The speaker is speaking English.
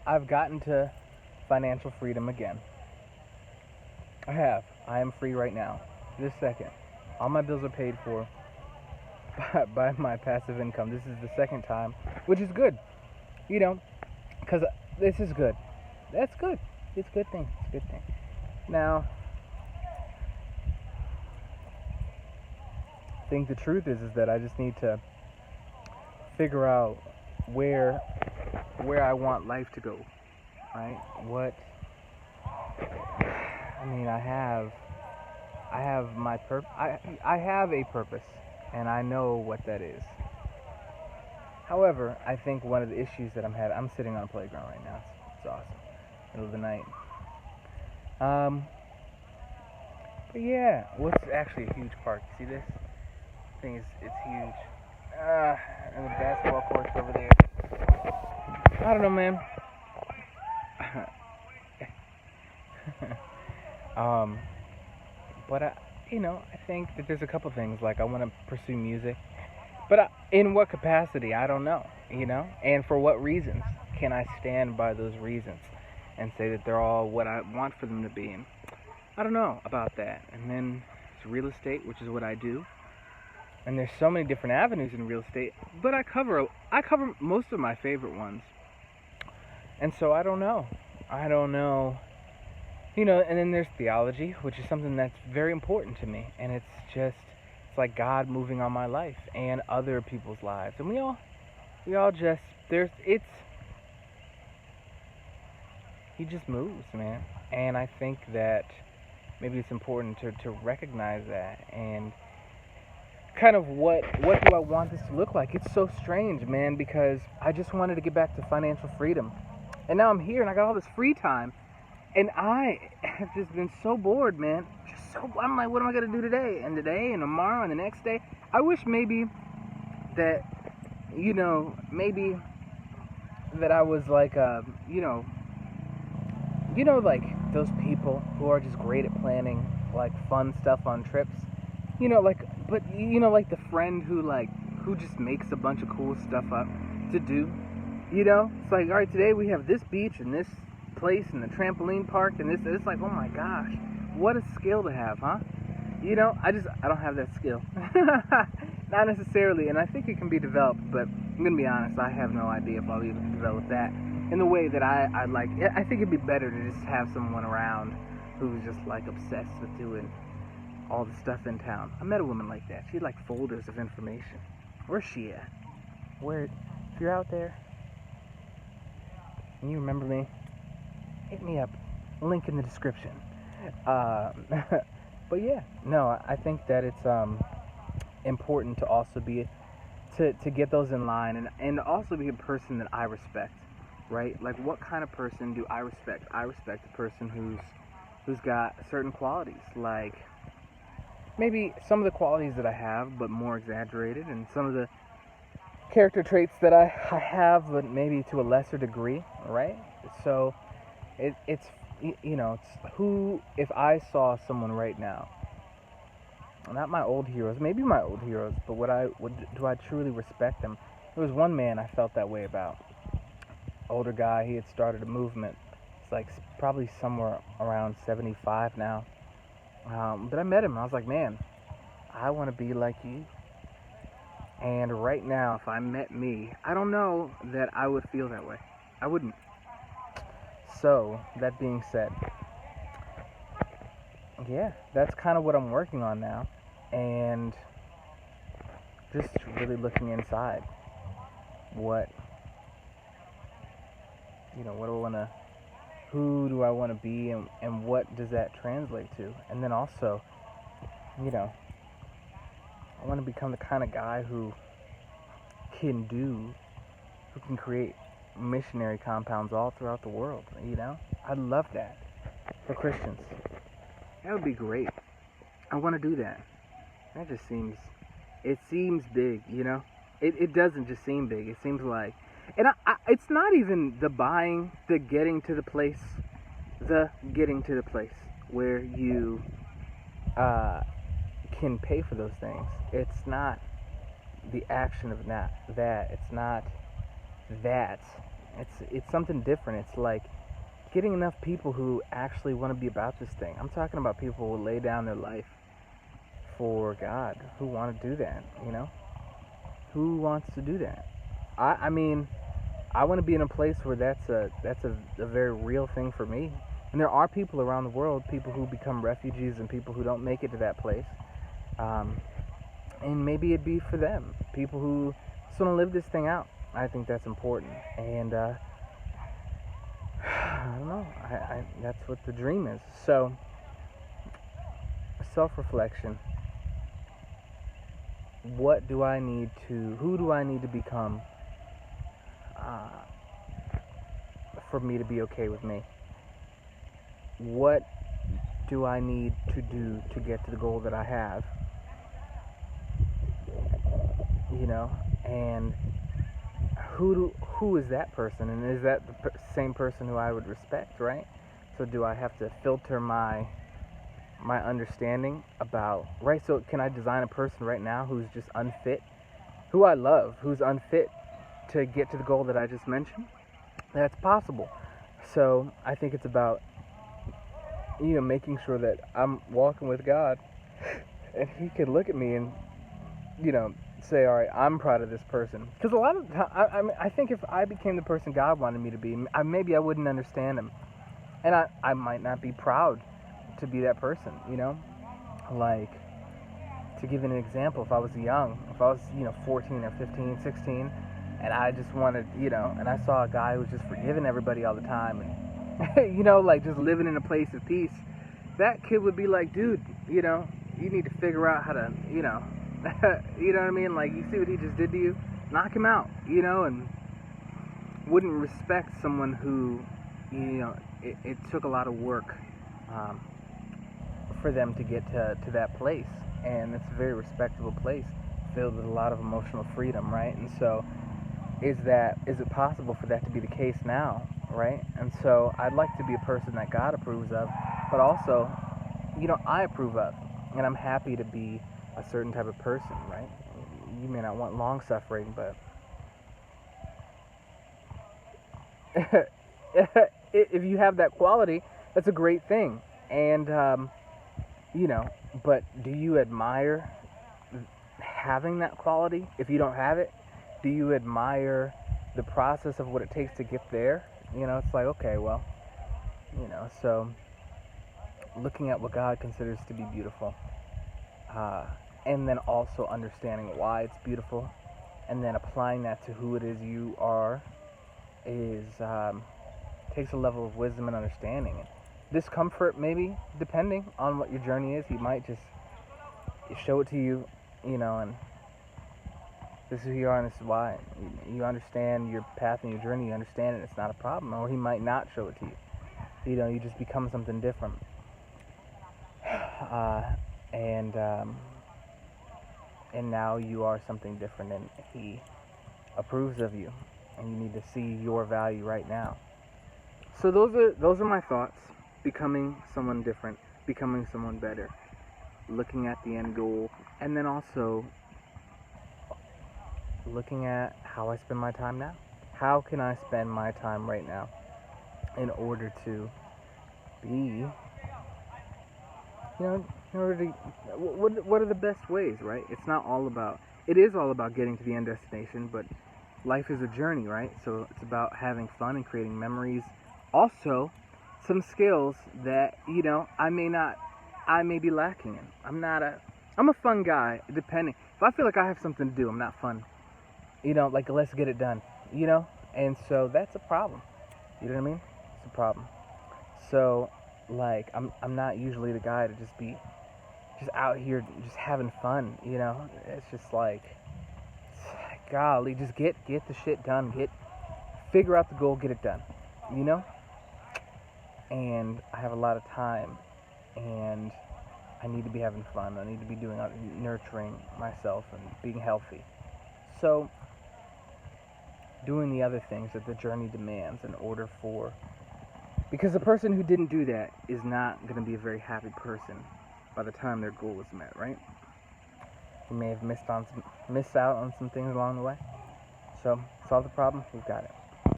I've gotten to financial freedom again. I have. I am free right now. This second. All my bills are paid for by my passive income. This is the second time, which is good, you know, because this is good. That's good. It's a good thing. It's a good thing. Now, I think the truth is that I just need to figure out where I want life to go, right? What I mean, I have I have a purpose, and I know what that is. However, I think one of the issues that I'm sitting on a playground right now. It's awesome, middle of the night. Um, but yeah, what's actually a huge park? You see this thing is it's huge. Uh, and the basketball court's over there. I don't know, man. um, but I think that there's a couple things like I want to pursue music, but in what capacity? I don't know. And for what reasons? Can I stand by those reasons and say that they're all what I want for them to be? And I don't know about that. And then it's real estate, which is what I do. And there's so many different avenues in real estate, but I cover most of my favorite ones. And so I don't know. I don't know. And then there's theology, which is something that's very important to me, and it's like God moving on my life and other people's lives. And we all just there's it's he just moves, man. And I think that maybe it's important to recognize that and kind of what do I want this to look like? It's so strange, man, because I just wanted to get back to financial freedom. And now I'm here and I got all this free time and I have just been so bored, man. I'm like, what am I gonna do today? And today and tomorrow and the next day? I wish maybe that maybe that I was like like those people who are just great at planning like fun stuff on trips. Like, but like the friend who just makes a bunch of cool stuff up to do. It's like, all right, today we have this beach and this place and the trampoline park and this. It's like, oh my gosh, what a skill to have, huh? I don't have that skill. Not necessarily, and I think it can be developed, but I'm gonna be honest, I have no idea if I'll even develop that in the way that I like. I think it'd be better to just have someone around who's just like obsessed with doing all the stuff in town. I met a woman like that. She had like folders of information. Where's she at? Where? If you're out there and you remember me, hit me up. Link in the description. But yeah, no, I think that it's important to also be to get those in line and also be a person that I respect, right? Like, what kind of person do I respect? I respect a person who's got certain qualities, like maybe some of the qualities that I have, but more exaggerated, and some of the character traits that I have, but maybe to a lesser degree, right? So it's it's who, if I saw someone right now, not my old heroes, maybe my old heroes, but do I truly respect them? There was one man I felt that way about. Older guy, he had started a movement. It's like probably somewhere around 75 now. But I met him. I was like, man, I want to be like you. And right now, if I met me, I don't know that I would feel that way. I wouldn't. So, that being said, yeah, that's kind of what I'm working on now. And just really looking inside. What, what do I want to, who do I want to be, and what does that translate to? And then also, I want to become the kind of guy can do, who can create missionary compounds all throughout the world, I'd love that for Christians. That would be great. I want to do that. That just it seems big, It doesn't just seem big. It seems like, and it's not even the getting to the place where you can pay for those things. It's not the action of that. It's not that. It's something different. It's like getting enough people who actually want to be about this thing. I'm talking about people who lay down their life for God, who want to do that, Who wants to do that? I mean, I want to be in a place where that's a very real thing for me. And there are people around the world, people who become refugees and people who don't make it to that place. Um, and maybe it'd be for them, people who just want to live this thing out. I think that's important. And I don't know. That's what the dream is. So, self-reflection. What do I need to? Who do I need to become uh, for me to be okay with me? What do I need to do to get to the goal that I have? And who is that person, and is that the same person who I would respect, right? So do I have to filter my understanding about, right? So can I design a person right now who's just unfit, who I love, who's unfit to get to the goal that I just mentioned? That's possible. So I think it's about making sure that I'm walking with God, and He can look at me and say, all right, I'm proud of this person. Because a lot of time, I think if I became the person God wanted me to be, maybe I wouldn't understand Him, and I might not be proud to be that person. Like, to give you an example, if I was 14 or 15, 16, and I just wanted, and I saw a guy who was just forgiving everybody all the time, and like just living in a place of peace, that kid would be like, dude, you need to figure out how to, you know what I mean? Like, you see what he just did to you? Knock him out, and wouldn't respect someone who, it took a lot of work for them to get to that place. And it's a very respectable place, filled with a lot of emotional freedom, right? And so, is it possible for that to be the case now, right? And so, I'd like to be a person that God approves of, but also, I approve of. And I'm happy to be a certain type of person, right? You may not want long suffering, but if you have that quality, that's a great thing. And, but do you admire having that quality? If you don't have it, do you admire the process of what it takes to get there? It's like, okay, well, so looking at what God considers to be beautiful, and then also understanding why it's beautiful, and then applying that to who it is you are, takes a level of wisdom and understanding. And discomfort, maybe, depending on what your journey is. He might just show it to you, and this is who you are and this is why. You understand your path and your journey, you understand it, it's not a problem. Or he might not show it to you. You just become something different. And now you are something different, and he approves of you, and you need to see your value right now. So those are my thoughts. Becoming someone different, becoming someone better, looking at the end goal, and then also looking at how I spend my time now. How can I spend my time right now in order to be, what are the best ways, right? It is all about getting to the end destination, but life is a journey, right? So it's about having fun and creating memories. Also, some skills that, I may be lacking in. I'm a fun guy, depending. If I feel like I have something to do, I'm not fun. Like, let's get it done, And so that's a problem. You know what I mean? It's a problem. So, like, I'm not usually the guy to just be out here just having fun, It's just like, golly, just get the shit done. Figure out the goal, get it done, And I have a lot of time, and I need to be having fun. I need to be nurturing myself and being healthy. So, doing the other things that the journey demands in order because the person who didn't do that is not going to be a very happy person by the time their goal is met, right? You may have missed out on some things along the way. So, solve the problem, we've got it.